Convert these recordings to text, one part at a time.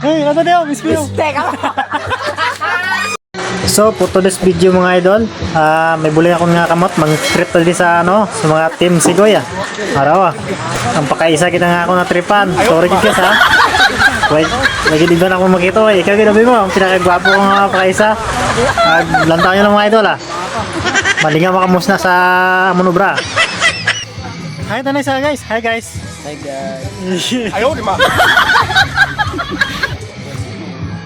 Hey, ano daw? Miss ko yun. So, for today's video mga idol, may buli akong nga kamot, mag-trip tali sa sa mga team Sigoy Araw ang pakaisa kita nga ako na tripan. Sorry kids ha. Wait, lagi din ba na ako makita ikaw ginabi mo, ang pinakagwapo ko nga pakaisa. Lantaw nyo lang mga idol Malinga makamus na sa Manubra. Hi tanay sa guys. Hi guys. Hi guys. Ayaw, di ma.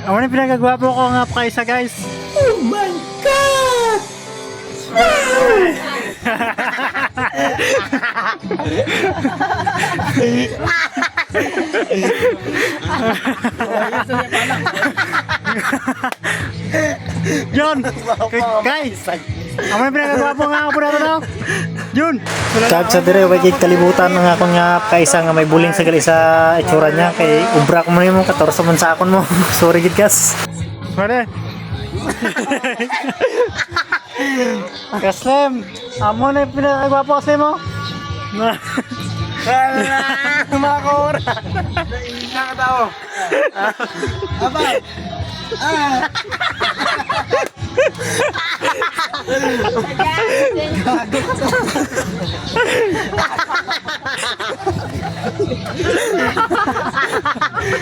Ako na pinagagwapo ko nga pakaisa guys. Oh my God! John! Guys! Ako na pinagagwapo nga ako po nato daw. Jun! Kag sa dire, wagig kalibutan ng akong nga kaisa nga may buling sa gali sa itsura niya. Kay ubra ko mo mo, 14 man sa akon mo. Sorry gid kas. Mare! Kaslem! Amo na yung pinagagwapo kasi mo. Makakura! Nakatawa! Abang!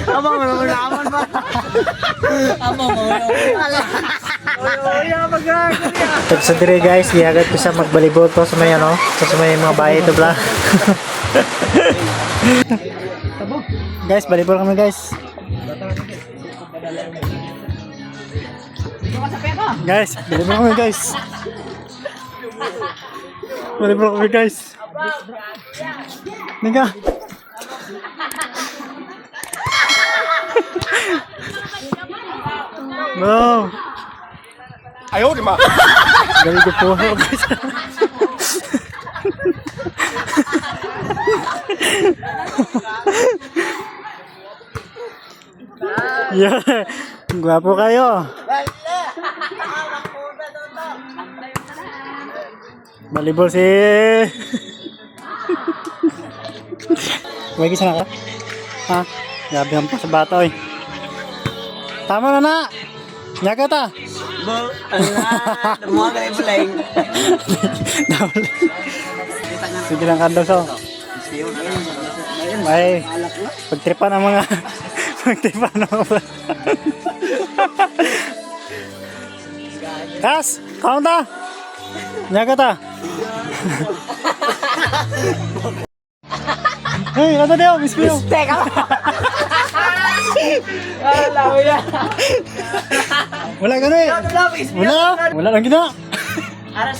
Abang, malaman ba? Abang, Tag sa dire guys, gihagad ko sa magbalibot to sa may sa may mga bahay ito bla. Guys, balibol kami guys. Guys, balibol kami guys. Balibol kami guys. Nika. No. Ayaw, di ma. Galing ko po guys. Yeah. Gwapo kayo. Balibol si Wagi sana ka? Ha? Grabe ang pa sa bata oy. Tama na na. Nyaga ta. Bo, ala, dumuha ka na yung Sige lang kandaw so. Ay, pagtripan ang mga pagtripan ang mga Kas, kaon ta. Nyaga ta. Hey, ano daw? Miss ko yun. Teka! Alam mo yan! Wala ka na eh. Wala lang gina. Ara